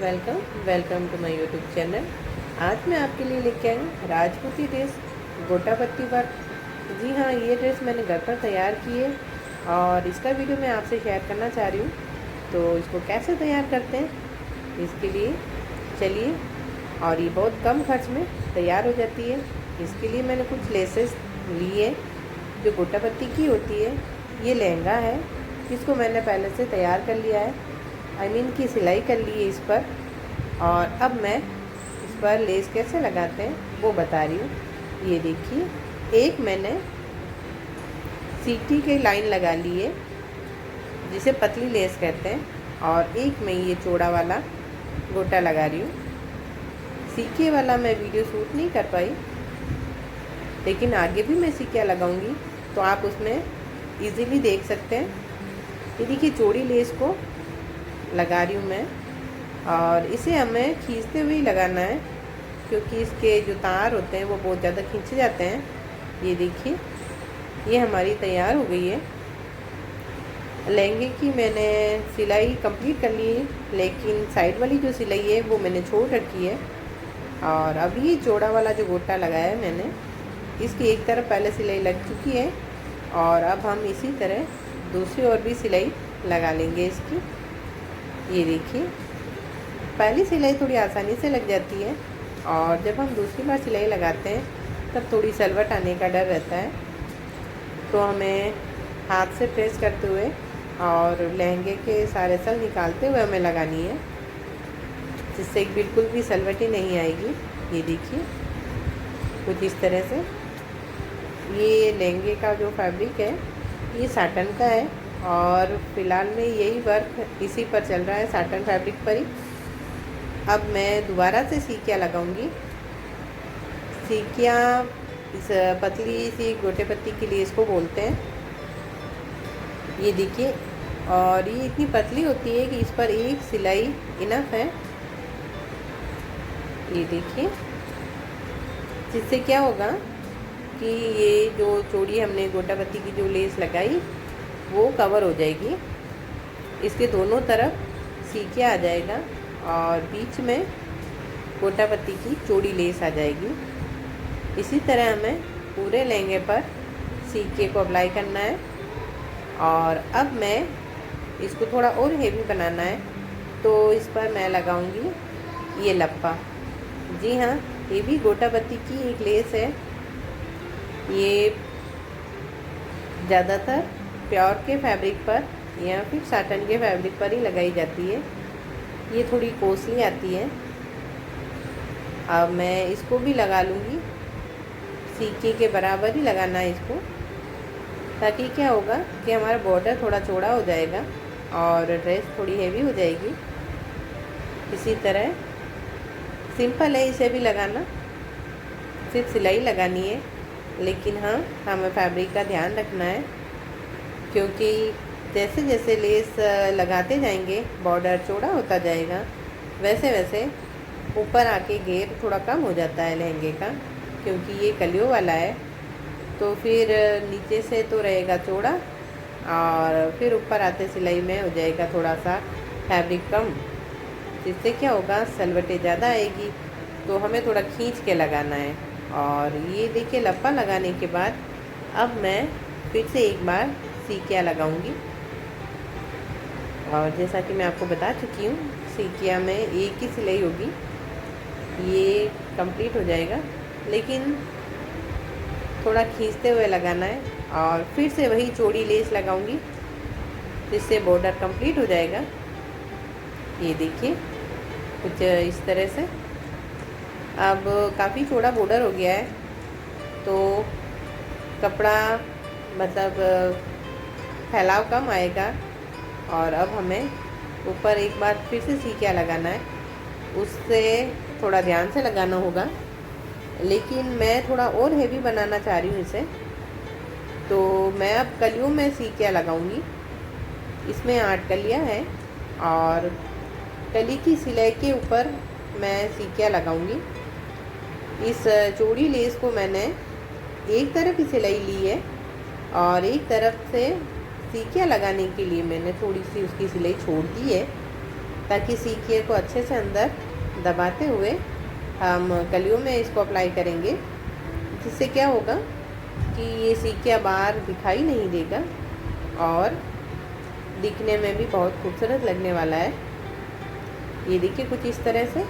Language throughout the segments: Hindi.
Welcome welcome to my YouTube channel. आज मैं आपके लिए लेके आई हूँ राजपूती ड्रेस गोटा पत्ती वर्क। जी हाँ, ये ड्रेस मैंने घर पर तैयार की है और इसका वीडियो मैं आपसे शेयर करना चाह रही हूँ। तो इसको कैसे तैयार करते हैं इसके लिए चलिए, और ये बहुत कम खर्च में तैयार हो जाती है। इसके लिए मैंने कुछ लेसेस ली है जो गोटा पत्ती की होती है। ये लहंगा है, इसको मैंने पहले से तैयार कर लिया है, की सिलाई कर ली है इस पर। और अब मैं इस पर लेस कैसे लगाते हैं वो बता रही हूँ। ये देखिए, एक मैंने सीटी की लाइन लगा ली है जिसे पतली लेस कहते हैं, और एक मैं ये चौड़ा वाला गोटा लगा रही हूँ। सीके वाला मैं वीडियो शूट नहीं कर पाई, लेकिन आगे भी मैं सीकिया लगाऊंगी तो आप उसमें इजीली देख सकते हैं। ये देखिए, चौड़ी लेस को लगा रही हूँ मैं, और इसे हमें खींचते हुए ही लगाना है क्योंकि इसके जो तार होते हैं वो बहुत ज़्यादा खींचे जाते हैं। ये देखिए, ये हमारी तैयार हो गई है। लहंगे की मैंने सिलाई कंप्लीट कर ली है, लेकिन साइड वाली जो सिलाई है वो मैंने छोड़ रखी है। और अभी चौड़ा वाला जो गोटा लगाया है मैंने, इसकी एक तरफ पहले सिलाई लग चुकी है, और अब हम इसी तरह दूसरी ओर भी सिलाई लगा लेंगे इसकी। ये देखिए, पहली सिलाई थोड़ी आसानी से लग जाती है, और जब हम दूसरी बार सिलाई लगाते हैं तब थोड़ी सलवट आने का डर रहता है। तो हमें हाथ से प्रेस करते हुए और लहंगे के सारे सल निकालते हुए हमें लगानी है, जिससे बिल्कुल भी सलवट ही नहीं आएगी। ये देखिए, कुछ इस तरह से। ये लहंगे का जो फैब्रिक है ये साटन का है, और फ़िलहाल में यही वर्क इसी पर चल रहा है, साटन फैब्रिक पर ही। अब मैं दोबारा से सीकिया लगाऊंगी। सीकिया इस पतली सी गोटे पत्ती के लिए इसको बोलते हैं। ये देखिए, और ये इतनी पतली होती है कि इस पर एक सिलाई इनफ है। ये देखिए, जिससे क्या होगा कि ये जो चौड़ी हमने गोटा पत्ती की जो लेस लगाई वो कवर हो जाएगी। इसके दोनों तरफ सीकिया आ जाएगा और बीच में गोटा पत्ती की चौड़ी लेस आ जाएगी। इसी तरह हमें पूरे लहंगे पर सीके को अप्लाई करना है। और अब मैं इसको थोड़ा और हेवी बनाना है, तो इस पर मैं लगाऊंगी ये लप्पा। जी हाँ, ये भी गोटा पत्ती की एक लेस है। ये ज़्यादातर प्योर के फैब्रिक पर या फिर साटन के फैब्रिक पर ही लगाई जाती है। ये थोड़ी कॉस्टली आती है। अब मैं इसको भी लगा लूँगी, सीके के बराबर ही लगाना है इसको, ताकि क्या होगा कि हमारा बॉर्डर थोड़ा चौड़ा हो जाएगा और ड्रेस थोड़ी हेवी हो जाएगी। इसी तरह सिंपल है इसे भी लगाना, सिर्फ सिलाई लगानी है। लेकिन हाँ, हमें फैब्रिक का ध्यान रखना है, क्योंकि जैसे जैसे लेस लगाते जाएंगे बॉर्डर चौड़ा होता जाएगा, वैसे वैसे ऊपर आके घेर थोड़ा कम हो जाता है लहंगे का, क्योंकि ये कलियों वाला है। तो फिर नीचे से तो रहेगा चौड़ा, और फिर ऊपर आते सिलाई में हो जाएगा थोड़ा सा फैब्रिक कम, जिससे क्या होगा, सलवटें ज़्यादा आएगी। तो हमें थोड़ा खींच के लगाना है। और ये देखिए, लप्पा लगाने के बाद अब मैं फिर से एक बार सीकिया लगाऊंगी। और जैसा कि मैं आपको बता चुकी हूँ, सीकिया में एक ही सिलाई होगी, ये कंप्लीट हो जाएगा। लेकिन थोड़ा खींचते हुए लगाना है, और फिर से वही चौड़ी लेस लगाऊंगी, जिससे बॉर्डर कंप्लीट हो जाएगा। ये देखिए, कुछ इस तरह से। अब काफ़ी चौड़ा बॉर्डर हो गया है, तो कपड़ा मतलब फैलाव कम आएगा। और अब हमें ऊपर एक बार फिर से सीकिया लगाना है, उससे थोड़ा ध्यान से लगाना होगा। लेकिन मैं थोड़ा और हेवी बनाना चाह रही हूँ इसे, तो मैं अब कलियों में सीकिया लगाऊंगी। इसमें 8 कलियाँ हैं, और कली की सिलाई के ऊपर मैं सीकिया लगाऊंगी। इस चौड़ी लेस को मैंने एक तरफ ही सिलाई ली है, और एक तरफ से सीकिया लगाने के लिए मैंने थोड़ी सी उसकी सिलाई छोड़ दी है। ताकि सीकिए को अच्छे से अंदर दबाते हुए हम कलियों में इसको अप्लाई करेंगे, जिससे क्या होगा कि ये सीकिया बाहर दिखाई नहीं देगा और दिखने में भी बहुत खूबसूरत लगने वाला है। ये देखिए कुछ इस तरह से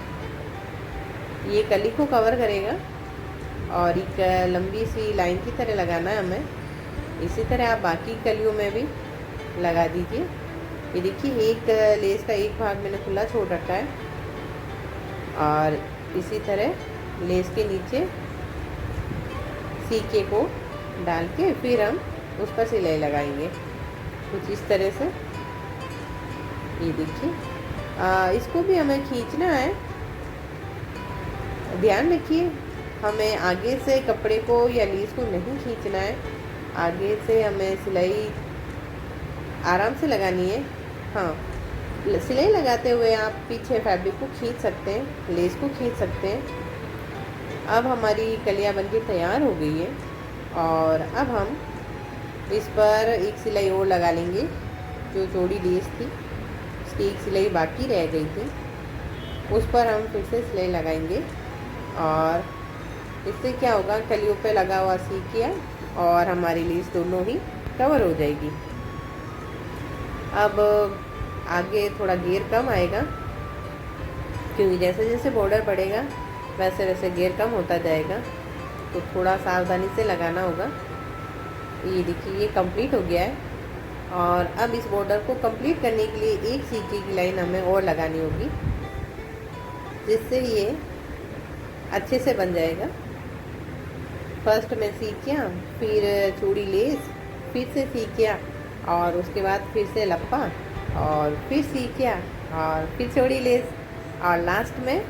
ये कली को कवर करेगा और एक लंबी सी लाइन की तरह लगाना है हमें। इसी तरह आप बाकी कलियों में भी लगा दीजिए। ये देखिए एक लेस का एक भाग मैंने खुला छोड़ रखा है और इसी तरह लेस के नीचे सीके को डाल के फिर हम उस पर सिलाई लगाएंगे कुछ इस तरह से। ये देखिए इसको भी हमें खींचना है। ध्यान रखिए हमें आगे से कपड़े को या लेस को नहीं खींचना है, आगे से हमें सिलाई आराम से लगानी है। हाँ, सिलाई लगाते हुए आप पीछे फैब्रिक को खींच सकते हैं, लेस को खींच सकते हैं। अब हमारी कलियाँ बनके तैयार हो गई है और अब हम इस पर एक सिलाई और लगा लेंगे। जो चौड़ी लेस थी उसकी एक सिलाई बाकी रह गई थी, उस पर हम फिर से सिलाई लगाएंगे और इससे क्या होगा, कलियों पे लगा हुआ सीकिया और हमारी लेस दोनों ही कवर हो जाएगी। अब आगे थोड़ा घेर कम आएगा क्योंकि जैसे जैसे बॉर्डर बढ़ेगा वैसे वैसे घेर कम होता जाएगा, तो थोड़ा सावधानी से लगाना होगा। ये देखिए ये कंप्लीट हो गया है और अब इस बॉर्डर को कंप्लीट करने के लिए एक सीके की लाइन हमें और लगानी होगी, जिससे ये अच्छे से बन जाएगा। फर्स्ट में सीकिया, फिर चूड़ी लेस, फिर से सीकिया और उसके बाद फिर से लप्पा और फिर सीकिया और फिर चौड़ी लेस और लास्ट में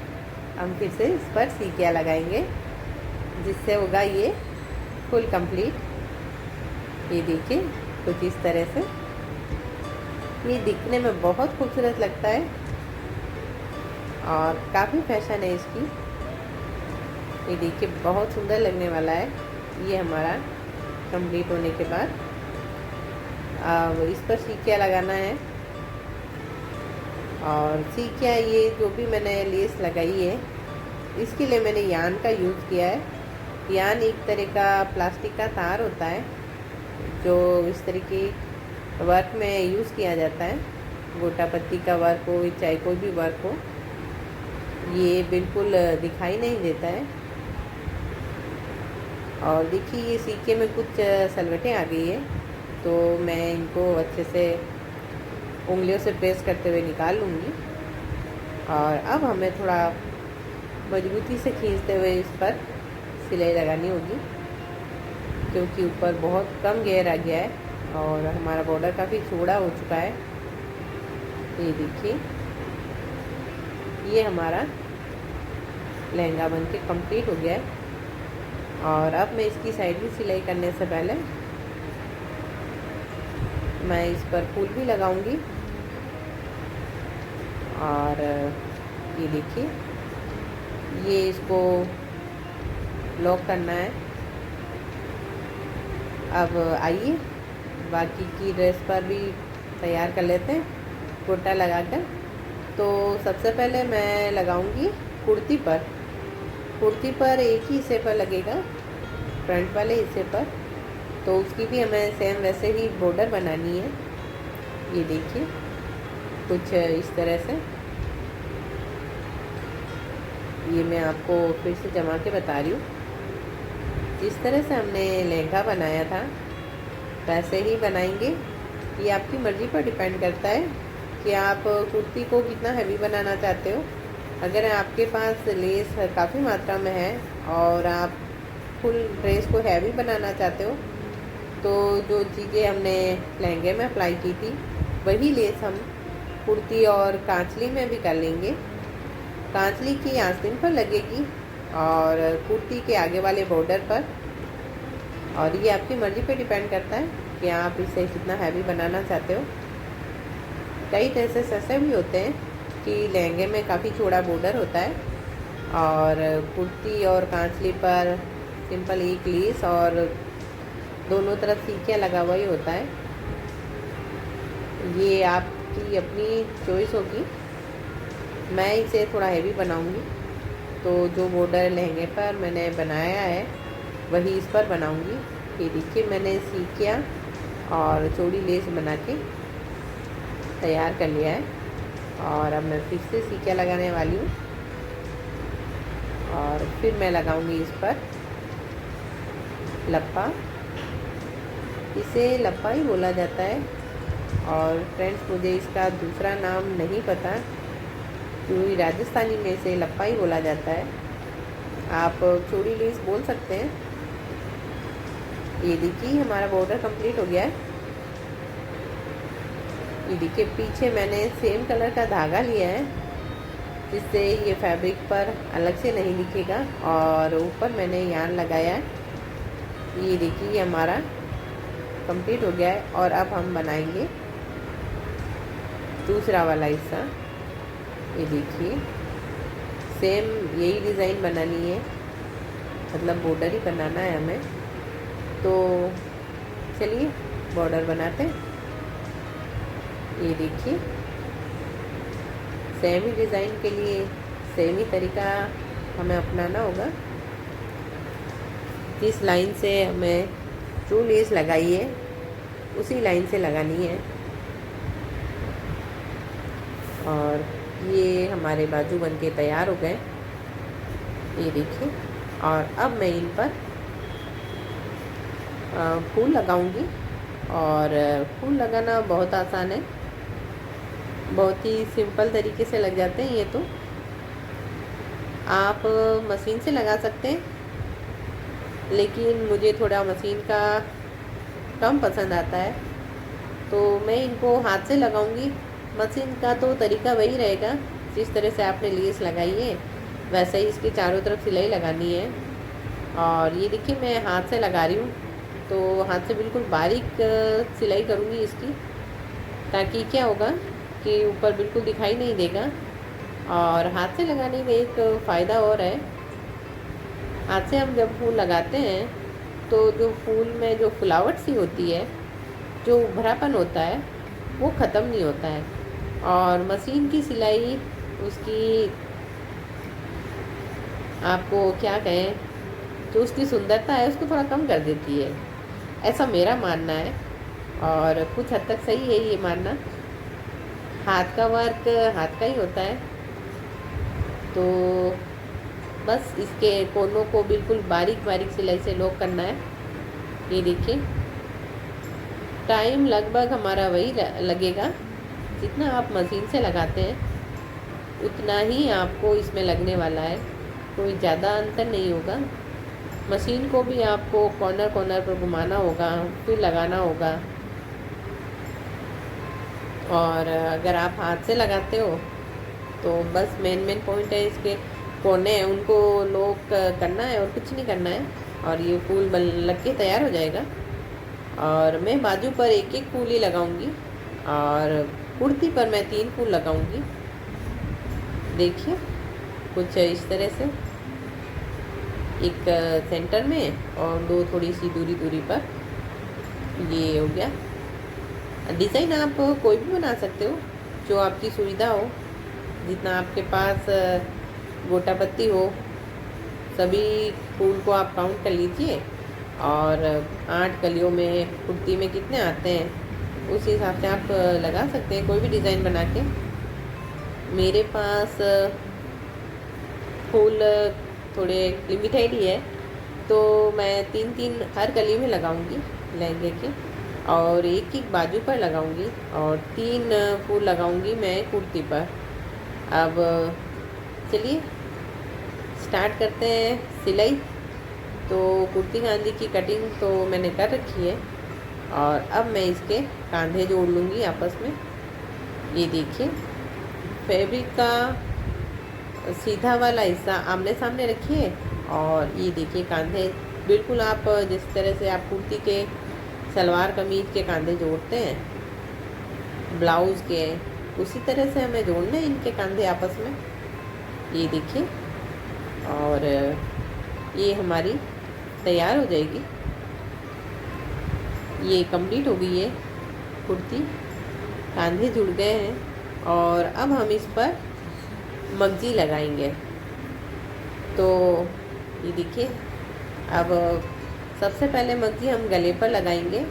हम फिर से इस पर सीकिया लगाएंगे, जिससे होगा ये फुल कंप्लीट। ये देखिए कुछ इस तरह से ये दिखने में बहुत खूबसूरत लगता है और काफ़ी फैशन है इसकी। ये देखिए बहुत सुंदर लगने वाला है ये हमारा कंप्लीट होने के बाद। अब इस पर सीकिया लगाना है और सीकिया ये जो भी मैंने लेस लगाई है इसके लिए मैंने यान का यूज़ किया है। यान एक तरह का प्लास्टिक का तार होता है जो इस तरीके वर्क में यूज़ किया जाता है। गोटा पत्ती का वर्क हो चाहे कोई भी वर्क हो, ये बिल्कुल दिखाई नहीं देता है। और देखिए ये सीके में कुछ सलवटें आ गई है, तो मैं इनको अच्छे से उंगलियों से प्रेस करते हुए निकाल लूँगी। और अब हमें थोड़ा मजबूती से खींचते हुए इस पर सिलाई लगानी होगी, क्योंकि ऊपर बहुत कम घेर आ गया है और हमारा बॉर्डर काफ़ी चौड़ा हो चुका है। ये देखिए ये हमारा लहंगा बनके कंप्लीट हो गया है। और अब मैं इसकी साइड भी सिलाई करने से पहले मैं इस पर फूल भी लगाऊंगी। और ये देखिए ये इसको लॉक करना है। अब आइए बाकी की ड्रेस पर भी तैयार कर लेते हैं गोटा लगाकर। तो सबसे पहले मैं लगाऊंगी कुर्ती पर। कुर्ती पर एक ही हिस्से पर लगेगा, फ्रंट वाले हिस्से पर, तो उसकी भी हमें सेम वैसे ही बॉर्डर बनानी है। ये देखिए कुछ इस तरह से। ये मैं आपको फिर से जमा के बता रही हूँ। जिस तरह से हमने लहंगा बनाया था वैसे ही बनाएंगे। ये आपकी मर्ज़ी पर डिपेंड करता है कि आप कुर्ती को कितना हैवी बनाना चाहते हो। अगर आपके पास लेस काफ़ी मात्रा में है और आप फुल ड्रेस को हैवी बनाना चाहते हो, तो जो चीज़ें हमने लहंगे में अप्लाई की थी वही लेस हम कुर्ती और कांचली में भी कर लेंगे। कांचली की आस्तीन पर लगेगी और कुर्ती के आगे वाले बॉर्डर पर। और ये आपकी मर्ज़ी पे डिपेंड करता है कि आप इसे कितना हैवी बनाना चाहते हो। कई ड्रेसेस ऐसे भी होते हैं कि लहंगे में काफ़ी चौड़ा बॉर्डर होता है और कुर्ती और कांचली पर सिंपल एक लेस और दोनों तरफ सीकिया लगा हुआ ही होता है। ये आपकी अपनी चॉइस होगी मैं इसे थोड़ा हैवी बनाऊंगी, तो जो बॉर्डर लहंगे पर मैंने बनाया है वही इस पर बनाऊंगी। ये देखिए मैंने सीकिया और चौड़ी लेस बना के तैयार कर लिया है, और अब मैं फिर से सीकिया लगाने वाली हूँ और फिर मैं लगाऊंगी इस पर लप्पा। इसे लप्पा ही बोला जाता है, और फ्रेंड्स मुझे इसका दूसरा नाम नहीं पता, क्योंकि राजस्थानी में इसे लप्पा ही बोला जाता है। आप चौड़ी लेस बोल सकते हैं। ये देखिए हमारा बॉर्डर कंप्लीट हो गया है। ये देखिए पीछे मैंने सेम कलर का धागा लिया है, जिससे ये फैब्रिक पर अलग से नहीं दिखेगा, और ऊपर मैंने यार्न लगाया है। ये देखिए हमारा कंप्लीट हो गया है, और अब हम बनाएंगे दूसरा वाला हिस्सा। ये देखिए सेम यही डिज़ाइन बनानी है, मतलब बॉर्डर ही बनाना है हमें। तो चलिए बॉर्डर बनाते हैं। ये देखिए सेम ही डिज़ाइन के लिए सेम ही तरीका हमें अपनाना होगा। जिस लाइन से हमें जो लेस लगाई है उसी लाइन से लगानी है। और ये हमारे बाजू बन के तैयार हो गए, ये देखिए। और अब मैं इन पर फूल लगाऊंगी, और फूल लगाना बहुत आसान है, बहुत ही सिंपल तरीके से लग जाते हैं ये। तो आप मशीन से लगा सकते हैं, लेकिन मुझे थोड़ा मशीन का कम पसंद आता है, तो मैं इनको हाथ से लगाऊंगी। मशीन का तो तरीका वही रहेगा, जिस तरह से आपने लेस लगाई है वैसे ही इसके चारों तरफ सिलाई लगानी है। और ये देखिए मैं हाथ से लगा रही हूँ, तो हाथ से बिल्कुल बारीक सिलाई करूँगी इसकी, ताकि क्या होगा कि ऊपर बिल्कुल दिखाई नहीं देगा। और हाथ से लगाने का एक फ़ायदा और है, हाथ से हम जब फूल लगाते हैं तो जो फूल में जो फुलावट सी होती है, जो उभरापन होता है, वो ख़त्म नहीं होता है। और मशीन की सिलाई उसकी, आपको क्या कहें, जो उसकी सुंदरता है उसको थोड़ा कम कर देती है, ऐसा मेरा मानना है। और कुछ हद तक सही है ये मानना। हाथ का वर्क हाथ का ही होता है। तो बस इसके कोनों को बिल्कुल बारीक बारीक सिलाई से लॉक करना है। ये देखिए टाइम लगभग हमारा वही लगेगा, जितना आप मशीन से लगाते हैं उतना ही आपको इसमें लगने वाला है, कोई ज़्यादा अंतर नहीं होगा। मशीन को भी आपको कॉर्नर कॉर्नर पर घुमाना होगा, फिर लगाना होगा। और अगर आप हाथ से लगाते हो तो बस मेन पॉइंट है, इसके कोने हैं उनको लॉक करना है और कुछ नहीं करना है, और ये फूल बन लग के तैयार हो जाएगा। और मैं बाजू पर एक एक फूल ही लगाऊंगी, और कुर्ती पर मैं 3 फूल लगाऊंगी। देखिए कुछ इस तरह से, एक सेंटर में और 2 थोड़ी सी दूरी पर। ये हो गया। डिज़ाइन आप कोई भी बना सकते हो, जो आपकी सुविधा हो, जितना आपके पास गोटा पत्ती हो। सभी फूल को आप काउंट कर लीजिए, और 8 कलियों में कुर्ती में कितने आते हैं उस हिसाब से आप लगा सकते हैं कोई भी डिज़ाइन बना के। मेरे पास फूल थोड़े लिमिटेड ही है, तो मैं 3-3 हर कली में लगाऊंगी लहंगे के, और एक एक बाजू पर लगाऊंगी, और 3 फूल लगाऊंगी मैं कुर्ती पर। अब चलिए स्टार्ट करते हैं सिलाई। तो कुर्ती कांधे की कटिंग तो मैंने कर रखी है, और अब मैं इसके कांधे जोड़ लूँगी आपस में। ये देखिए फैब्रिक का सीधा वाला हिस्सा आमने सामने रखिए, और ये देखिए कांधे बिल्कुल आप जिस तरह से आप कुर्ती के सलवार कमीज के कांधे जोड़ते हैं ब्लाउज़ के, उसी तरह से हमें जोड़ने हैं इनके कांधे आपस में। ये देखिए, और ये हमारी तैयार हो जाएगी। ये कंप्लीट हो गई है कुर्ती, कांधे जुड़ गए हैं। और अब हम इस पर मगजी लगाएंगे। तो ये देखिए, अब सबसे पहले मगजी हम गले पर लगाएंगे,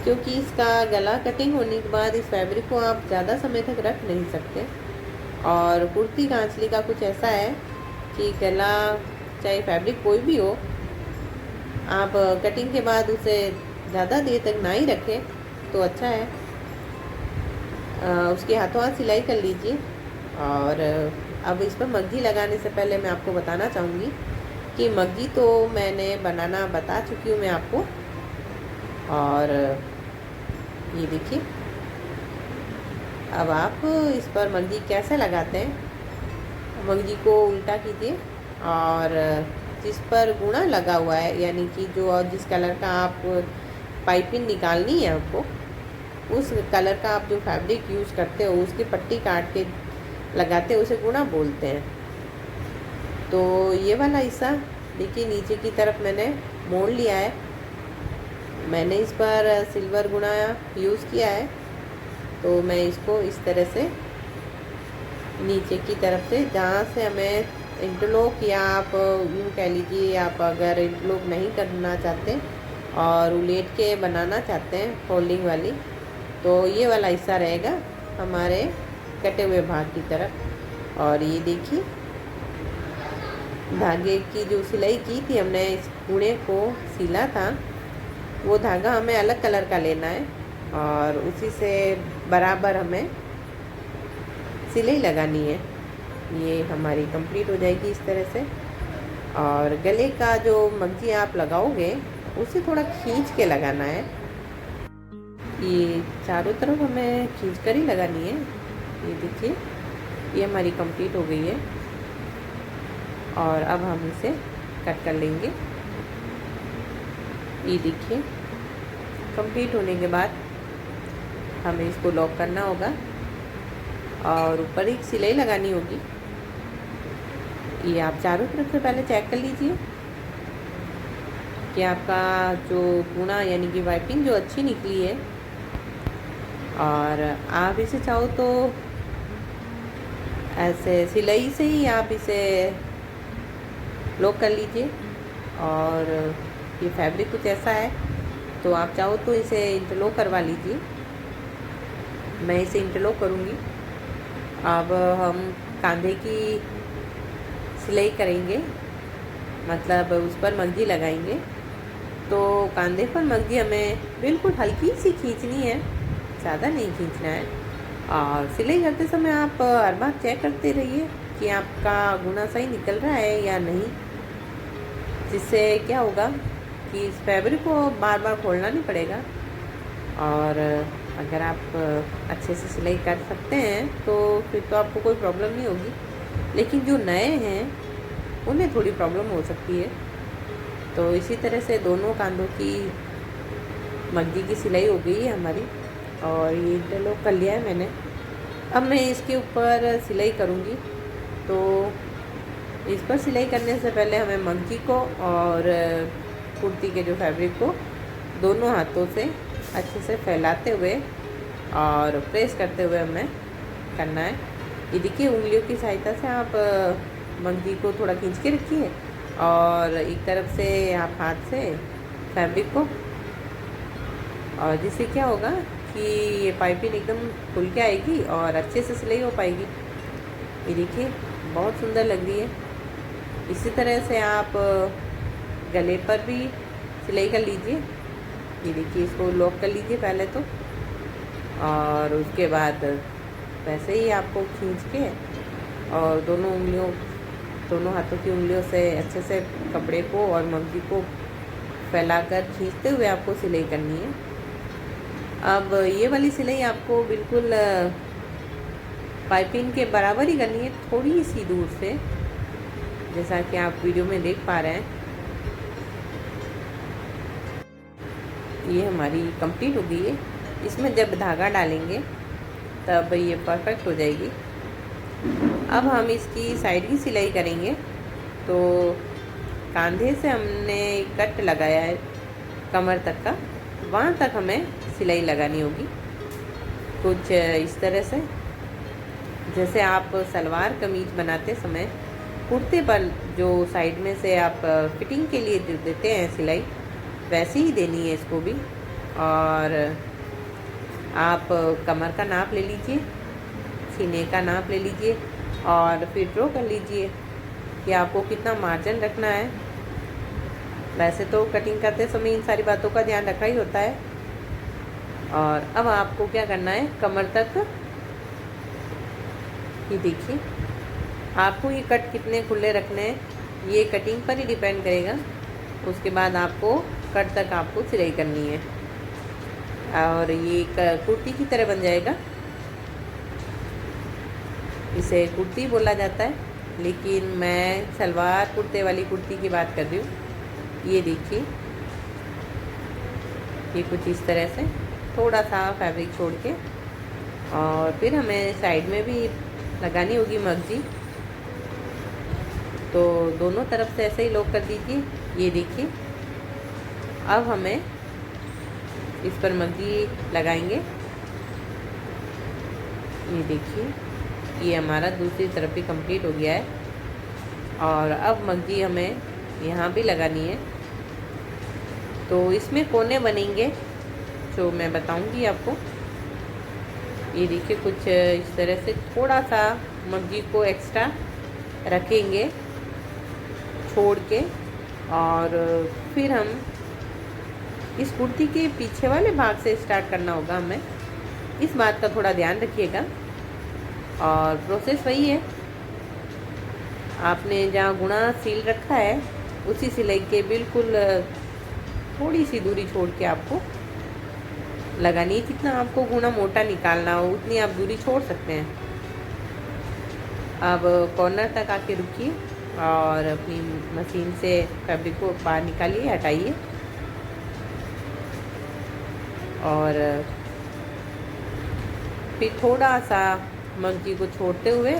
क्योंकि इसका गला कटिंग होने के बाद इस फैब्रिक को आप ज़्यादा समय तक रख नहीं सकते। और कुर्ती कांचली का कुछ ऐसा है कि गला, चाहे फैब्रिक कोई भी हो, आप कटिंग के बाद उसे ज़्यादा देर तक ना ही रखें तो अच्छा है। उसके हाथों हाथ सिलाई कर लीजिए। और अब इस पर मगजी लगाने से पहले मैं आपको बताना चाहूँगी कि मगजी तो मैंने बनाना बता चुकी हूँ मैं आपको। और ये देखिए, अब आप इस पर मगजी कैसे लगाते हैं। मगजी को उल्टा कीजिए और जिस पर गुणा लगा हुआ है, यानी कि जो और जिस कलर का आप पाइपिंग निकालनी है आपको, उस कलर का आप जो फैब्रिक यूज़ करते हो उसकी पट्टी काट के लगाते हो, उसे गुणा बोलते हैं। तो ये वाला हिस्सा देखिए नीचे की तरफ मैंने मोड़ लिया है। मैंने इस पर सिल्वर गुणा यूज़ किया है, तो मैं इसको इस तरह से नीचे की तरफ से, जहाँ से हमें इंटरलॉक, या आप यूँ कह लीजिए, आप अगर इंटरलॉक नहीं करना चाहते और उलेट के बनाना चाहते हैं फोल्डिंग वाली, तो ये वाला हिस्सा रहेगा हमारे कटे हुए भाग की तरफ। और ये देखिए, धागे की जो सिलाई की थी हमने, इस कूड़े को सिला था, वो धागा हमें अलग कलर का लेना है और उसी से बराबर हमें सिलाई लगानी है। ये हमारी कंप्लीट हो जाएगी इस तरह से। और गले का जो मगजी आप लगाओगे उसे थोड़ा खींच के लगाना है। ये चारों तरफ हमें खींच कर ही लगानी है। ये देखिए, ये हमारी कंप्लीट हो गई है। और अब हम इसे कट कर लेंगे। ये देखिए, कंप्लीट होने के बाद हमें इसको लॉक करना होगा और ऊपर एक सिलाई लगानी होगी। ये आप चारों तरफ से पहले चेक कर लीजिए कि आपका जो गुना, यानी कि वाइपिंग जो अच्छी निकली है। और आप इसे चाहो तो ऐसे सिलाई से ही आप इसे लॉक कर लीजिए। और ये फैब्रिक कुछ ऐसा है, तो आप चाहो तो इसे इंटरलॉक करवा लीजिए। मैं इसे इंटरलॉक करूँगी। अब हम कंधे की सिलाई करेंगे, मतलब उस पर मगजी लगाएंगे। तो कंधे पर मगजी हमें बिल्कुल हल्की सी खींचनी है, ज़्यादा नहीं खींचना है। और सिलाई करते समय आप हर बार चेक करते रहिए कि आपका गुना सही निकल रहा है या नहीं, जिससे क्या होगा कि इस फैब्रिक को बार बार खोलना नहीं पड़ेगा। और अगर आप अच्छे से सिलाई कर सकते हैं तो फिर तो आपको कोई प्रॉब्लम नहीं होगी। लेकिन जो नए हैं उन्हें थोड़ी प्रॉब्लम हो सकती है। तो इसी तरह से दोनों कांधों की मगजी की सिलाई हो गई है हमारी। और ये इंटरलॉक कर लिया है मैंने। अब मैं इसके ऊपर सिलाई करूँगी। तो इस पर सिलाई करने से पहले हमें मगजी को और कुर्ती के जो फैब्रिक को दोनों हाथों से अच्छे से फैलाते हुए और प्रेस करते हुए हमें करना है। ये देखिए, उंगलियों की सहायता से आप मगजी को थोड़ा खींच के रखिए और एक तरफ से आप हाथ से फैब्रिक को, और जिससे क्या होगा कि ये पाइपिंग एकदम खुल के आएगी और अच्छे से सिलाई हो पाएगी। ये देखिए, बहुत सुंदर लग रही है। इसी तरह से आप गले पर भी सिलाई कर लीजिए। ये देखिए, इसको लॉक कर लीजिए पहले तो, और उसके बाद वैसे ही आपको खींच के और दोनों हाथों की उंगलियों से अच्छे से कपड़े को और मगजी को फैलाकर खींचते हुए आपको सिलाई करनी है। अब ये वाली सिलाई आपको बिल्कुल पाइपिंग के बराबर ही करनी है, थोड़ी सी दूर से, जैसा कि आप वीडियो में देख पा रहे हैं। ये हमारी कंप्लीट हो गई है। इसमें जब धागा डालेंगे तब ये परफेक्ट हो जाएगी। अब हम इसकी साइड की सिलाई करेंगे। तो कंधे से हमने कट लगाया है कमर तक का, वहाँ तक हमें सिलाई लगानी होगी कुछ इस तरह से। जैसे आप सलवार कमीज बनाते समय कुर्ते पर जो साइड में से आप फिटिंग के लिए देते हैं सिलाई, वैसे ही देनी है इसको भी। और आप कमर का नाप ले लीजिए, सीने का नाप ले लीजिए और फिर ड्रॉ कर लीजिए कि आपको कितना मार्जिन रखना है। वैसे तो कटिंग करते समय इन सारी बातों का ध्यान रखा ही होता है। और अब आपको क्या करना है, कमर तक ये देखिए, आपको ये कट कितने खुले रखने हैं ये कटिंग पर ही डिपेंड करेगा। उसके बाद आपको कट तक आपको सिलाई करनी है और ये कुर्ती की तरह बन जाएगा। इसे कुर्ती बोला जाता है, लेकिन मैं सलवार कुर्ते वाली कुर्ती की बात कर रही हूँ। ये देखिए, ये कुछ इस तरह से थोड़ा सा फैब्रिक छोड़ के, और फिर हमें साइड में भी लगानी होगी मगजी, तो दोनों तरफ से ऐसे ही लॉक कर दीजिए। ये देखिए, अब हमें इस पर मगजी लगाएंगे। ये देखिए, ये हमारा दूसरी तरफ भी कंप्लीट हो गया है और अब मगजी हमें यहाँ भी लगानी है। तो इसमें कोने बनेंगे जो मैं बताऊंगी आपको। ये देखिए, कुछ इस तरह से थोड़ा सा मगजी को एक्स्ट्रा रखेंगे छोड़ के, और फिर हम इस कुर्ती के पीछे वाले भाग से स्टार्ट करना होगा हमें। इस बात का थोड़ा ध्यान रखिएगा। और प्रोसेस वही है, आपने जहाँ गुणा सील रखा है उसी सिलाई के बिल्कुल थोड़ी सी दूरी छोड़ के आपको लगानी है। जितना आपको गुणा मोटा निकालना हो उतनी आप दूरी छोड़ सकते हैं। अब कॉर्नर तक आके रुकिए और अपनी मशीन से फैब्रिक को बाहर निकालिए, हटाइए, और फिर थोड़ा सा मगजी को छोड़ते हुए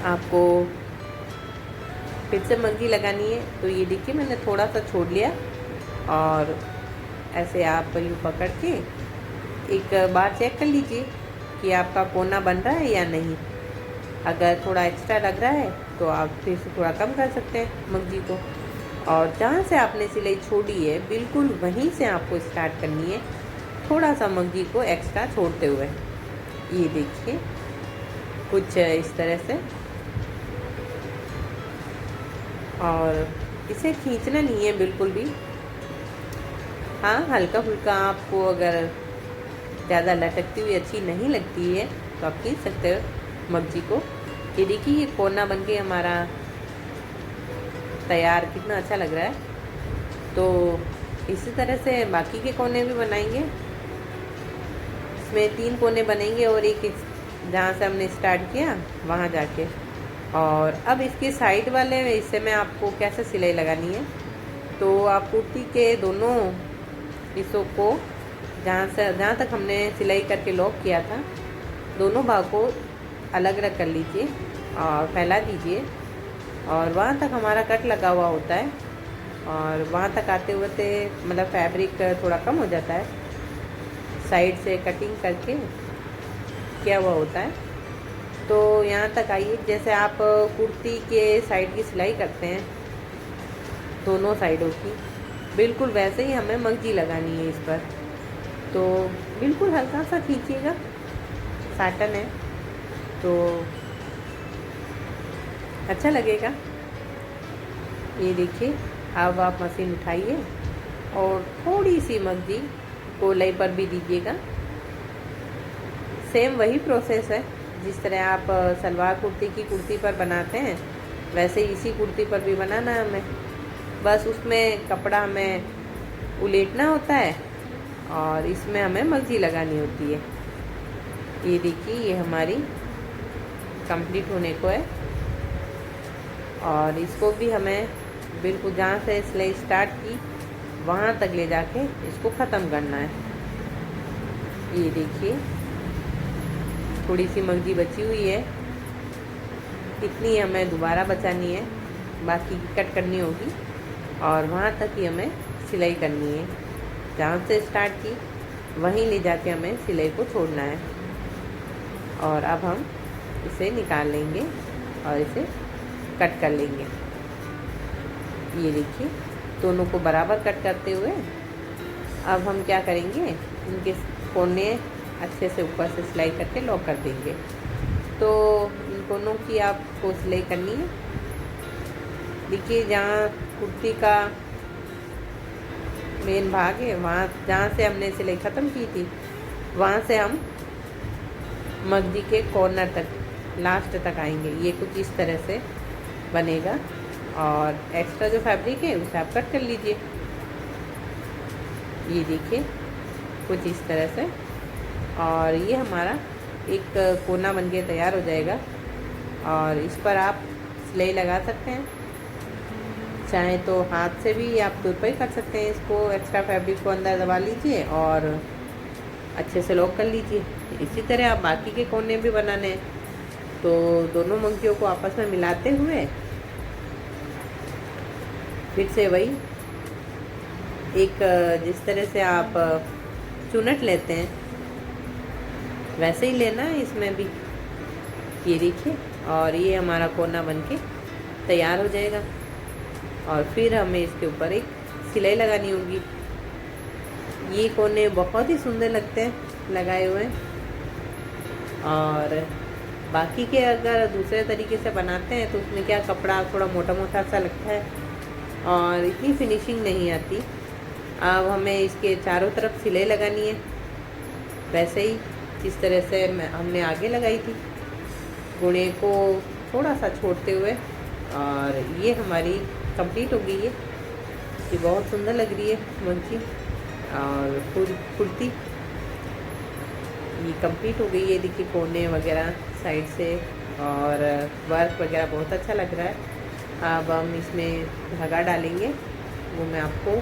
आपको फिर से मगजी लगानी है। तो ये देखिए, मैंने थोड़ा सा छोड़ लिया और ऐसे आप यूँ पकड़ के एक बार चेक कर लीजिए कि आपका कोना बन रहा है या नहीं। अगर थोड़ा एक्स्ट्रा लग रहा है तो आप फिर से थोड़ा कम कर सकते हैं मगजी को। और जहाँ से आपने सिलाई छोड़ी है बिल्कुल वहीं से आपको स्टार्ट करनी है, थोड़ा सा मगजी को एक्स्ट्रा छोड़ते हुए। ये देखिए, कुछ इस तरह से, और इसे खींचना नहीं है बिल्कुल भी। हाँ, हल्का फुल्का आपको अगर ज़्यादा लटकती हुई अच्छी नहीं लगती है तो आप खींच सकते हो मगजी को। ये देखिए, ये कोना बन के हमारा तैयार, कितना अच्छा लग रहा है। तो इसी तरह से बाकी के कोने भी बनाएंगे। इसमें 3 कोने बनेंगे और एक जहाँ से हमने स्टार्ट किया वहाँ जाके। और अब इसके साइड वाले हिस्से में आपको कैसे सिलाई लगानी है, तो आप कुर्ती के दोनों हिस्सों को जहाँ तक हमने सिलाई करके लॉक किया था, दोनों भाग को अलग अलग कर लीजिए और फैला दीजिए। और वहाँ तक हमारा कट लगा हुआ होता है, और वहाँ तक आते हुए मतलब फैब्रिक थोड़ा कम हो जाता है, साइड से कटिंग करके किया हुआ होता है। तो यहाँ तक आइए, जैसे आप कुर्ती के साइड की सिलाई करते हैं दोनों साइडों की, बिल्कुल वैसे ही हमें मगजी लगानी है इस पर। तो बिल्कुल हल्का सा खींचिएगा, साटन है तो अच्छा लगेगा। ये देखिए, अब आप मशीन उठाइए और थोड़ी सी मगजी गोलाई पर भी दीजिएगा। सेम वही प्रोसेस है, जिस तरह आप सलवार कुर्ती पर बनाते हैं वैसे इसी कुर्ती पर भी बनाना है हमें। बस उसमें कपड़ा हमें उलेटना होता है और इसमें हमें मगजी लगानी होती है। ये देखिए, ये हमारी कंप्लीट होने को है, और इसको भी हमें बिल्कुल जहाँ से सिलाई स्टार्ट की वहाँ तक ले जाके इसको ख़त्म करना है। ये देखिए, थोड़ी सी मगजी बची हुई है, इतनी हमें दोबारा बचानी है, बाकी कट करनी होगी और वहाँ तक ही हमें सिलाई करनी है। जहाँ से स्टार्ट की वहीं ले जाके हमें सिलाई को छोड़ना है। और अब हम इसे निकाल लेंगे और इसे कट कर लेंगे। ये देखिए, दोनों को बराबर कट करते हुए अब हम क्या करेंगे, इनके कोने अच्छे से ऊपर से सिलाई करके लॉक कर देंगे। तो इन कोनों की आपको सिलाई करनी है। देखिए, जहाँ कुर्ती का मेन भाग है, वहाँ जहाँ से हमने सिलाई ख़त्म की थी, वहाँ से हम मगजी के कॉर्नर तक, लास्ट तक आएंगे। ये कुछ इस तरह से बनेगा और एक्स्ट्रा जो फैब्रिक है उसे आप कट कर लीजिए। ये देखिए, कुछ इस तरह से। और ये हमारा एक कोना बन के तैयार हो जाएगा और इस पर आप सिलाई लगा सकते हैं। चाहे तो हाथ से भी आप तुरपाई कर सकते हैं। इसको एक्स्ट्रा फैब्रिक को अंदर दबा लीजिए और अच्छे से लॉक कर लीजिए। इसी तरह आप बाकी के कोने भी बनाने हैं। तो दोनों मंगियों को आपस में मिलाते हुए फिर से वही एक, जिस तरह से आप चुनट लेते हैं वैसे ही लेना है इसमें भी। ये देखिए, और ये हमारा कोना बनके तैयार हो जाएगा और फिर हमें इसके ऊपर एक सिलाई लगानी होगी। ये कोने बहुत ही सुंदर लगते हैं लगाए हुए। और बाकी के अगर दूसरे तरीके से बनाते हैं तो उसमें क्या, कपड़ा थोड़ा मोटा मोटा सा लगता है और इतनी फिनिशिंग नहीं आती। अब हमें इसके चारों तरफ सिलाई लगानी है, वैसे ही जिस तरह से हमने आगे लगाई थी, गुणे को थोड़ा सा छोड़ते हुए। और ये हमारी कंप्लीट हो गई है। ये बहुत सुंदर लग रही है मंकी और कुर्ती। ये कंप्लीट हो गई है। देखिए, कोने वगैरह साइड से और वर्क वगैरह बहुत अच्छा लग रहा है। अब हम इसमें धागा डालेंगे, वो मैं आपको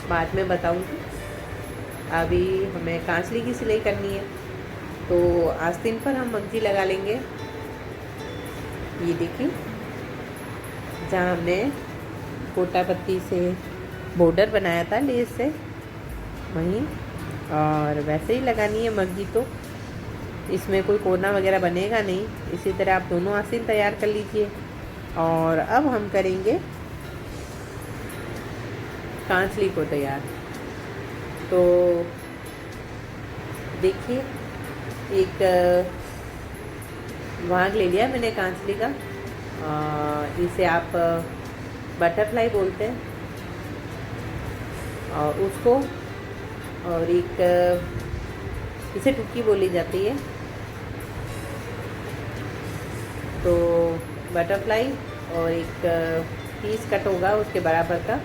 बाद में बताऊंगी। अभी हमें कांचली की सिलाई करनी है, तो आस्तीन पर हम मंगजी लगा लेंगे। ये देखिए, जहाँ हमने गोटा पत्ती से बॉर्डर बनाया था लेस से, वहीं और वैसे ही लगानी है मंगजी। तो इसमें कोई कोना वगैरह बनेगा नहीं। इसी तरह आप दोनों आस्तीन तैयार कर लीजिए। और अब हम करेंगे कांचली को तैयार। तो देखिए, एक भाग ले लिया मैंने कांचली का। इसे आप बटरफ्लाई बोलते हैं और उसको, और एक इसे टुक्की बोली जाती है। तो बटरफ्लाई और एक पीस कट होगा उसके बराबर का,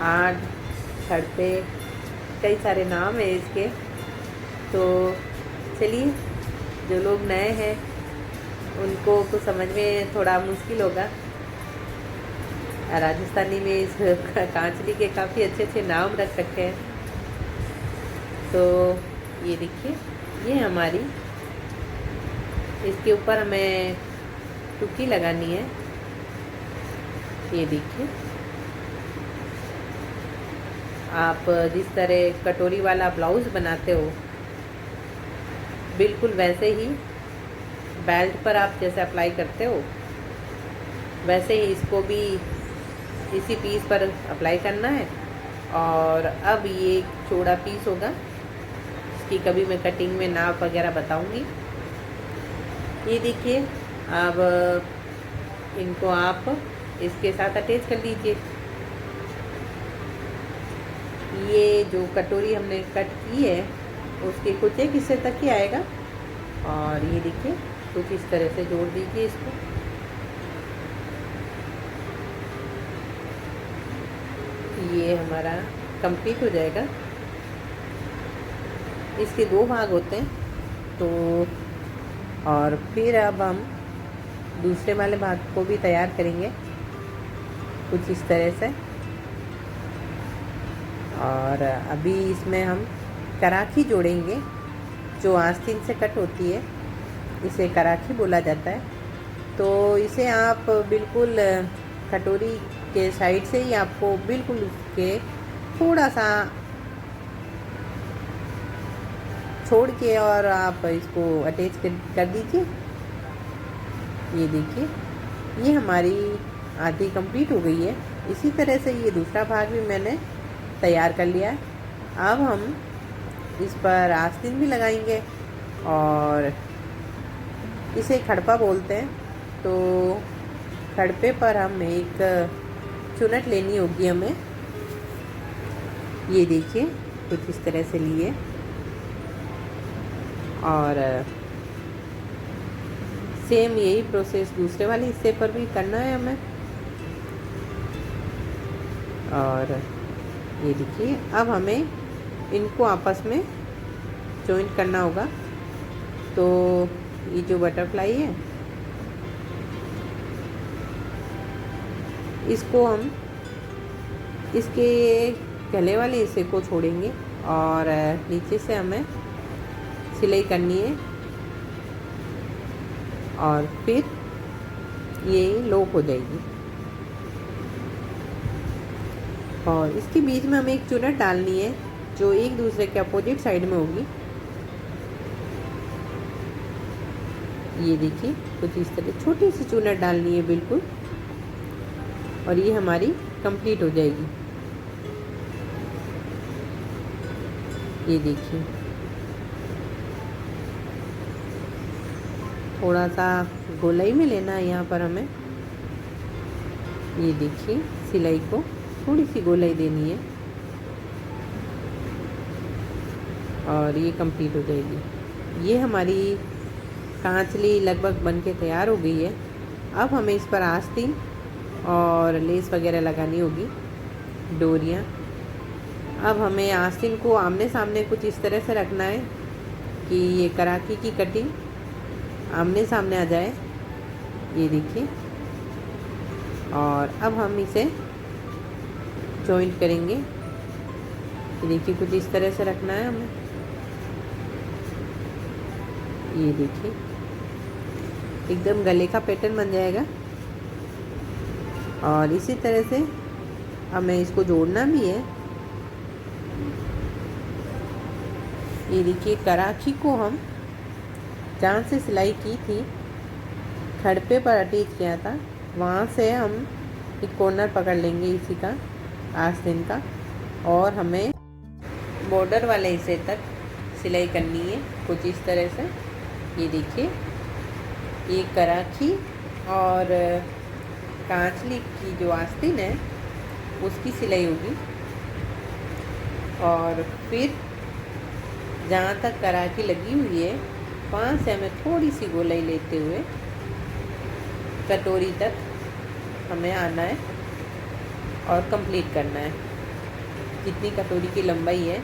8 छड़पे, कई सारे नाम है इसके। तो चलिए, जो लोग नए हैं उनको कुछ समझ में थोड़ा मुश्किल होगा। राजस्थानी में इस कांचली के काफ़ी अच्छे अच्छे नाम रख रखे हैं। तो ये देखिए, ये हमारी, इसके ऊपर हमें टुक्की लगानी है। ये देखिए, आप जिस तरह कटोरी वाला ब्लाउज़ बनाते हो, बिल्कुल वैसे ही बेल्ट पर आप जैसे अप्लाई करते हो, वैसे ही इसको भी इसी पीस पर अप्लाई करना है। और अब ये चौड़ा पीस होगा, इसकी कभी मैं कटिंग में नाप वगैरह बताऊंगी। ये देखिए, अब इनको आप इसके साथ अटैच कर लीजिए। ये जो कटोरी हमने कट की है उसके कुछ एक हिस्से तक ही आएगा। और ये देखिए, कुछ इस तरह से जोड़ दीजिए इसको। ये हमारा कंप्लीट हो जाएगा। इसके 2 भाग होते हैं। तो और फिर अब हम दूसरे वाले भाग को भी तैयार करेंगे कुछ इस तरह से। और अभी इसमें हम कराखी जोड़ेंगे, जो आस्तीन से कट होती है, इसे कराखी बोला जाता है। तो इसे आप बिल्कुल कटोरी के साइड से ही आपको बिल्कुल उसके थोड़ा सा छोड़ के और आप इसको अटैच कर दीजिए। ये देखिए, ये हमारी आधी कंप्लीट हो गई है। इसी तरह से ये दूसरा भाग भी मैंने तैयार कर लिया है। अब हम इस पर आस्तीन भी लगाएंगे और इसे खड़पा बोलते हैं। तो खड़पे पर हम एक चुनट लेनी होगी हमें। ये देखिए, कुछ इस तरह से लिए और सेम यही प्रोसेस दूसरे वाले हिस्से पर भी करना है हमें। और ये देखिए, अब हमें इनको आपस में जॉइंट करना होगा। तो ये जो बटरफ्लाई है, इसको हम इसके गले वाले हिस्से को छोड़ेंगे और नीचे से हमें सिलाई करनी है और फिर ये लॉक हो जाएगी। और इसके बीच में हमें एक चुनट डालनी है जो एक दूसरे के अपोजिट साइड में होगी। ये देखिए, कुछ इस तरह छोटी सी चुनट डालनी है बिल्कुल, और ये हमारी कंप्लीट हो जाएगी। ये देखिए, थोड़ा सा गोलाई में लेना है यहाँ पर हमें। ये देखिए, सिलाई को थोड़ी सी गोलाई देनी है और ये कंप्लीट हो जाएगी। ये हमारी कांचली लगभग बन के तैयार हो गई है। अब हमें इस पर आस्तीन और लेस वगैरह लगानी होगी, डोरियाँ। अब हमें आस्तीन को आमने सामने कुछ इस तरह से रखना है कि ये कराकी की कटिंग आमने सामने आ जाए। ये देखिए, और अब हम इसे जॉइंट करेंगे। ये देखिए, कुछ इस तरह से रखना है हमें। ये देखिए, एकदम गले का पैटर्न बन जाएगा। और इसी तरह से हमें इसको जोड़ना भी है। ये देखिए, कराची को हम जहाँ से सिलाई की थी, खड़पे पर अटैच किया था, वहाँ से हम एक कॉर्नर पकड़ लेंगे इसी का, आस्तीन का, और हमें बॉर्डर वाले हिस्से तक सिलाई करनी है कुछ इस तरह से। ये देखिए, ये कराची और कांचली की जो आस्तीन है उसकी सिलाई होगी। और फिर जहाँ तक कराची लगी हुई है वहाँ से हमें थोड़ी सी गोलाई लेते हुए कटोरी तक हमें आना है और कंप्लीट करना है। जितनी कटोरी की लंबाई है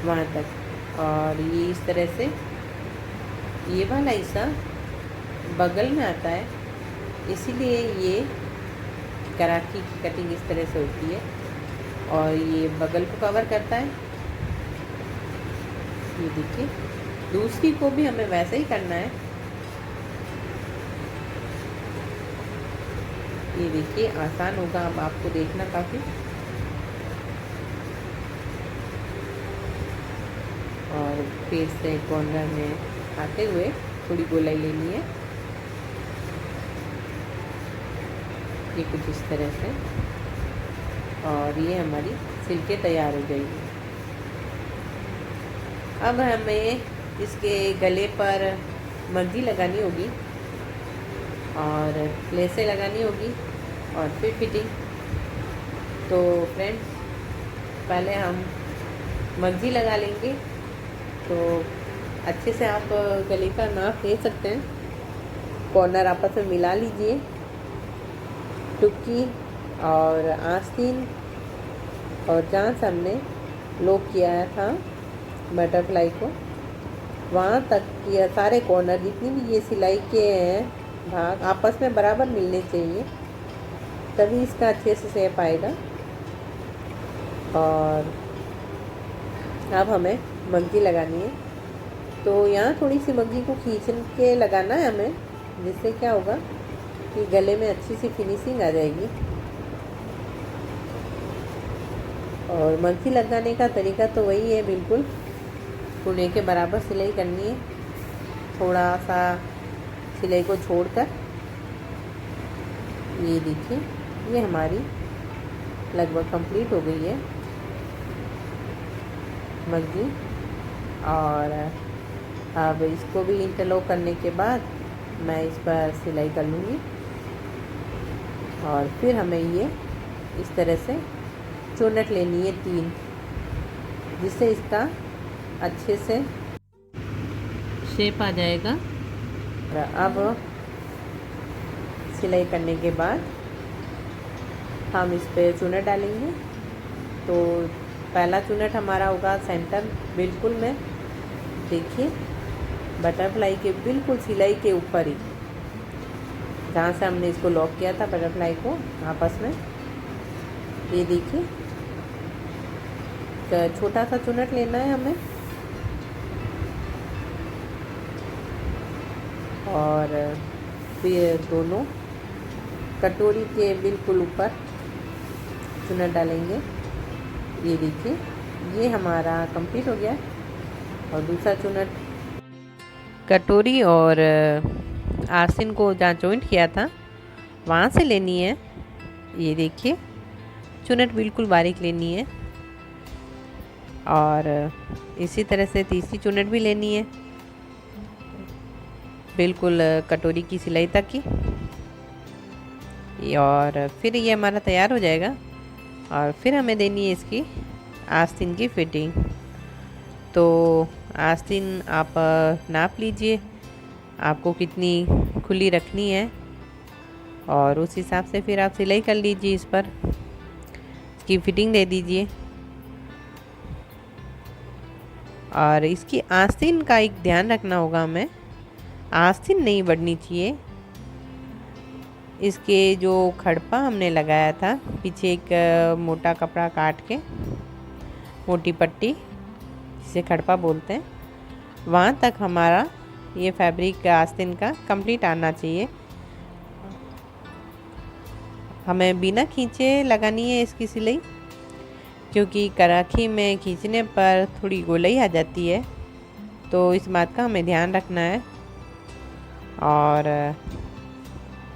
वहाँ तक। और ये इस तरह से ये वाला हिस्सा बगल में आता है, इसीलिए ये कराची की कटिंग इस तरह से होती है और ये बगल को कवर करता है। ये देखिए, दूसरी को भी हमें वैसे ही करना है। ये देखिए, आसान होगा अब आपको देखना काफ़ी। और फिर से कॉर्नर में आते हुए थोड़ी गोलाई लेनी है। ये कुछ इस तरह से, और ये हमारी सिल्के तैयार हो जाएगी। अब हमें इसके गले पर मग्गी लगानी होगी और लेसें लगानी होगी और फिर फिटिंग। तो फ्रेंड्स, पहले हम मग्गी लगा लेंगे। तो अच्छे से आप गले का नाप ले सकते हैं। कॉर्नर आपस में मिला लीजिए, टुक्की और आस्तीन, और जहाँ से हमने लॉक किया था बटरफ्लाई को, वहाँ तक ये सारे कॉर्नर जितनी भी ये सिलाई के हैं भाग आपस में बराबर मिलने चाहिए, तभी इसका अच्छे से शेप आएगा। और अब हमें मग्गी लगानी है। तो यहाँ थोड़ी सी मग्गी को खींच के लगाना है हमें, जिससे क्या होगा कि गले में अच्छी सी फिनिशिंग आ जाएगी। और मग्गी लगाने का तरीका तो वही है बिल्कुल, बिल्कुल एक के बराबर सिलाई करनी है, थोड़ा सा सिलाई को छोड़कर। ये देखिए, ये हमारी लगभग कंप्लीट हो गई है मग्गी। और अब इसको भी इंटरलॉक करने के बाद मैं इस पर सिलाई कर लूँगी और फिर हमें ये इस तरह से चुन्नट लेनी है 3, जिससे इसका अच्छे से शेप आ जाएगा। अब सिलाई करने के बाद हम इस पे चुन्नट डालेंगे। तो पहला चुन्नट हमारा होगा सेंटर बिल्कुल में, देखिए बटरफ्लाई के बिल्कुल सिलाई के ऊपर ही, जहाँ से हमने इसको लॉक किया था बटरफ्लाई को आपस में। ये देखिए, तो छोटा सा चुन्नट लेना है हमें और फिर दोनों कटोरी के बिल्कुल ऊपर चुन्नट डालेंगे। ये देखिए, ये हमारा कंप्लीट हो गया। और दूसरा चुन्नट कटोरी और आस्तीन को जहाँ जॉइंट किया था वहाँ से लेनी है। ये देखिए, चुन्नट बिल्कुल बारीक लेनी है और इसी तरह से तीसरी चुन्नट भी लेनी है, बिल्कुल कटोरी की सिलाई तक की। और फिर ये हमारा तैयार हो जाएगा और फिर हमें देनी है इसकी आस्तीन की फिटिंग। तो आस्तीन आप नाप लीजिए आपको कितनी खुली रखनी है और उस हिसाब से फिर आप सिलाई कर लीजिए, इस पर इसकी फिटिंग दे दीजिए। और इसकी आस्तीन का एक ध्यान रखना होगा हमें, आस्तीन नहीं बढ़नी चाहिए। इसके जो खड़पा हमने लगाया था पीछे, एक मोटा कपड़ा काट के, मोटी पट्टी जिसे खड़पा बोलते हैं, वहाँ तक हमारा ये फैब्रिक आस्तीन का कंप्लीट आना चाहिए। हमें बिना खींचे लगानी है इसकी सिलाई, क्योंकि कराखी में खींचने पर थोड़ी गोलाई आ जाती है, तो इस बात का हमें ध्यान रखना है। और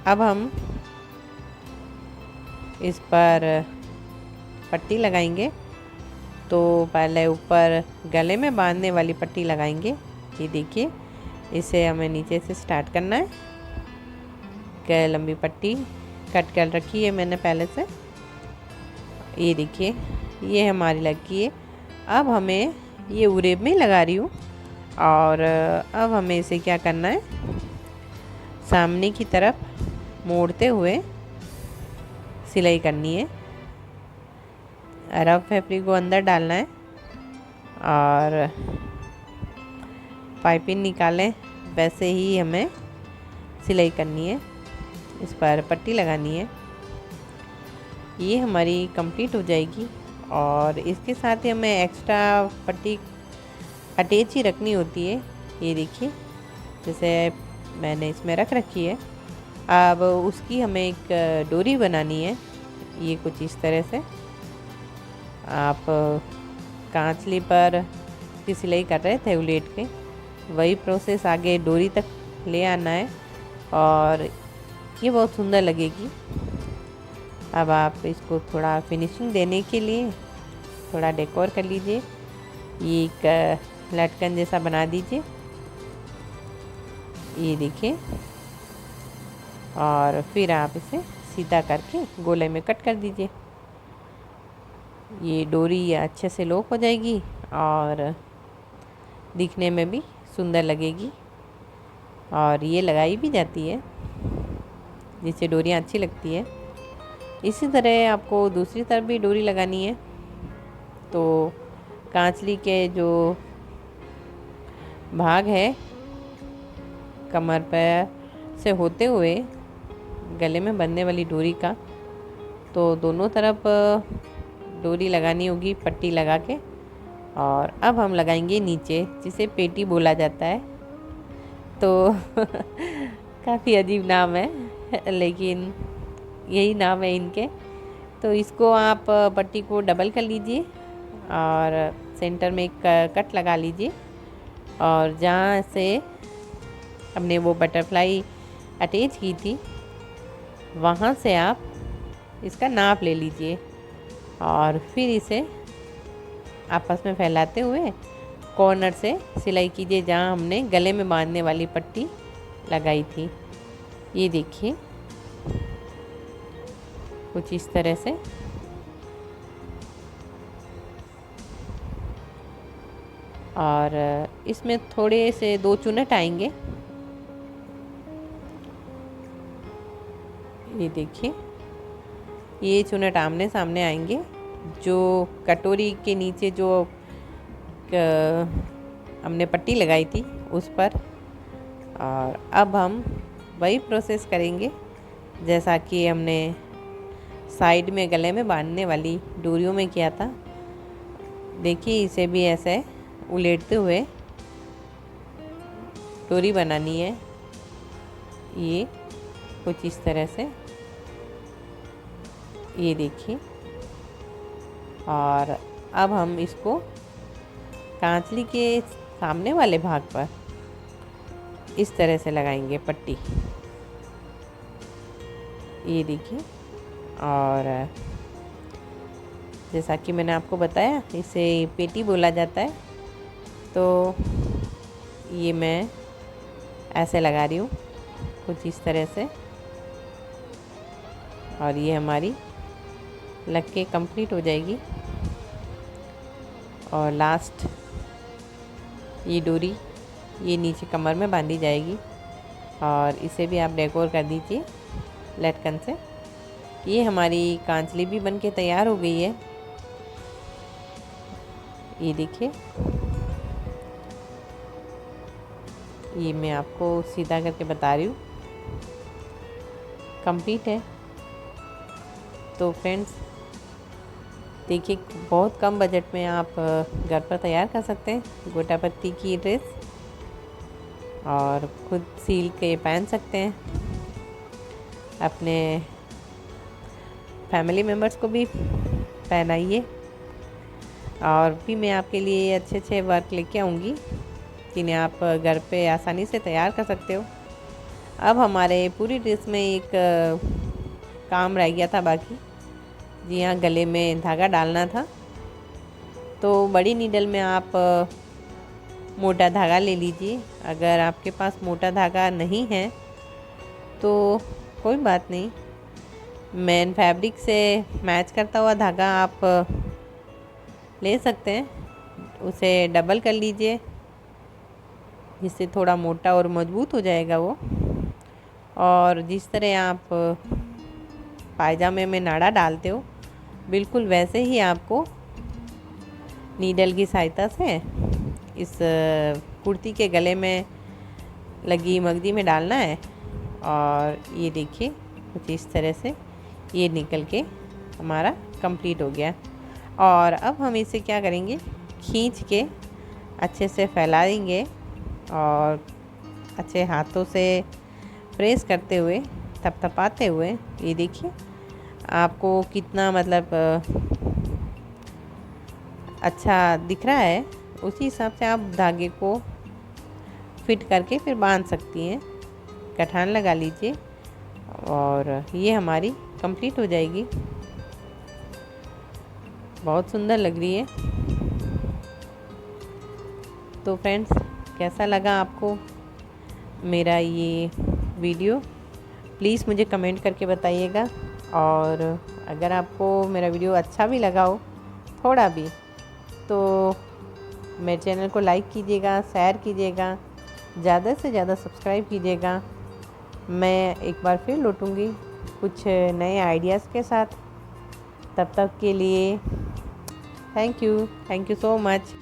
अब हम इस पर पट्टी लगाएंगे। तो पहले ऊपर गले में बांधने वाली पट्टी लगाएंगे। ये देखिए, इसे हमें नीचे से स्टार्ट करना है। क्या लंबी पट्टी कट कर रखी है मैंने पहले से। ये देखिए, ये हमारी लगी है। अब हमें ये उरेब में लगा रही हूँ और अब हमें इसे क्या करना है, सामने की तरफ मोड़ते हुए सिलाई करनी है। रफ फैब्रिक को अंदर डालना है और पाइपिंग निकालें वैसे ही हमें सिलाई करनी है, इस पर पट्टी लगानी है। ये हमारी कंप्लीट हो जाएगी और इसके साथ ही हमें एक्स्ट्रा पट्टी अटैच ही रखनी होती है। ये देखिए, जैसे मैंने इसमें रख रखी है। अब उसकी हमें एक डोरी बनानी है। ये कुछ इस तरह से आप कांचली पर की सिलाई कर रहे थे उलेट के, वही प्रोसेस आगे डोरी तक ले आना है और ये बहुत सुंदर लगेगी। अब आप इसको थोड़ा फिनिशिंग देने के लिए थोड़ा डेकोर कर लीजिए। ये एक लटकन जैसा बना दीजिए, ये देखिए, और फिर आप इसे सीधा करके गोले में कट कर दीजिए। ये डोरी अच्छे से लॉक हो जाएगी और दिखने में भी सुंदर लगेगी और ये लगाई भी जाती है, जिससे डोरियाँ अच्छी लगती है। इसी तरह आपको दूसरी तरफ भी डोरी लगानी है। तो कांचली के जो भाग है कमर पर से होते हुए गले में बंधने वाली डोरी का, तो दोनों तरफ डोरी लगानी होगी पट्टी लगा के। और अब हम लगाएंगे नीचे, जिसे पेटी बोला जाता है। तो काफ़ी अजीब नाम है, लेकिन यही नाम है इनके। तो इसको आप पट्टी को डबल कर लीजिए और सेंटर में एक कट लगा लीजिए और जहाँ से हमने वो बटरफ्लाई अटैच की थी वहाँ से आप इसका नाप ले लीजिए और फिर इसे आपस में फैलाते हुए कॉर्नर से सिलाई कीजिए जहाँ हमने गले में बांधने वाली पट्टी लगाई थी। ये देखिए कुछ इस तरह से। और इसमें थोड़े से 2 चुनट आएंगे। ये देखिए ये चुनट आमने सामने आएंगे जो कटोरी के नीचे जो हमने पट्टी लगाई थी उस पर। और अब हम वही प्रोसेस करेंगे जैसा कि हमने साइड में गले में बांधने वाली डोरियों में किया था। देखिए इसे भी ऐसे उलेटते हुए डोरी बनानी है, ये कुछ इस तरह से। ये देखिए। और अब हम इसको कांचली के सामने वाले भाग पर इस तरह से लगाएंगे पट्टी। ये देखिए। और जैसा कि मैंने आपको बताया इसे पेटी बोला जाता है, तो ये मैं ऐसे लगा रही हूँ कुछ इस तरह से। और ये हमारी लग के कंप्लीट हो जाएगी। और लास्ट ये डोरी ये नीचे कमर में बांधी जाएगी और इसे भी आप डेकोर कर दीजिए लटकन से। ये हमारी कांचली भी बन के तैयार हो गई है। ये देखिए ये मैं आपको सीधा करके बता रही हूँ, कंप्लीट है। तो फ्रेंड्स देखिए बहुत कम बजट में आप घर पर तैयार कर सकते हैं गोटा पत्ती की ड्रेस और खुद सील के पहन सकते हैं। अपने फैमिली मेम्बर्स को भी पहनाइए। और भी मैं आपके लिए अच्छे अच्छे वर्क लेके आऊँगी जिन्हें आप घर पे आसानी से तैयार कर सकते हो। अब हमारे पूरी ड्रेस में एक काम रह गया था बाकी। जी हाँ, गले में धागा डालना था। तो बड़ी नीडल में आप मोटा धागा ले लीजिए। अगर आपके पास मोटा धागा नहीं है तो कोई बात नहीं, मैन फैब्रिक से मैच करता हुआ धागा आप ले सकते हैं। उसे डबल कर लीजिए जिससे थोड़ा मोटा और मजबूत हो जाएगा वो। और जिस तरह आप पायजामे में नाड़ा डालते हो बिल्कुल वैसे ही आपको नीडल की सहायता से इस कुर्ती के गले में लगी मगजी में डालना है। और ये देखिए कुछ इस तरह से ये निकल के हमारा कंप्लीट हो गया। और अब हम इसे क्या करेंगे, खींच के अच्छे से फैलाएंगे और अच्छे हाथों से प्रेस करते हुए थपथपाते हुए। ये देखिए आपको कितना मतलब अच्छा दिख रहा है, उसी हिसाब से आप धागे को फिट करके फिर बांध सकती हैं। गठान लगा लीजिए और ये हमारी कंप्लीट हो जाएगी। बहुत सुंदर लग रही है। तो फ्रेंड्स कैसा लगा आपको मेरा ये वीडियो, प्लीज़ मुझे कमेंट करके बताइएगा। और अगर आपको मेरा वीडियो अच्छा भी लगा हो थोड़ा भी, तो मेरे चैनल को लाइक कीजिएगा, शेयर कीजिएगा, ज़्यादा से ज़्यादा सब्सक्राइब कीजिएगा। मैं एक बार फिर लौटूँगी कुछ नए आइडियाज़ के साथ। तब तक के लिए थैंक यू सो मच।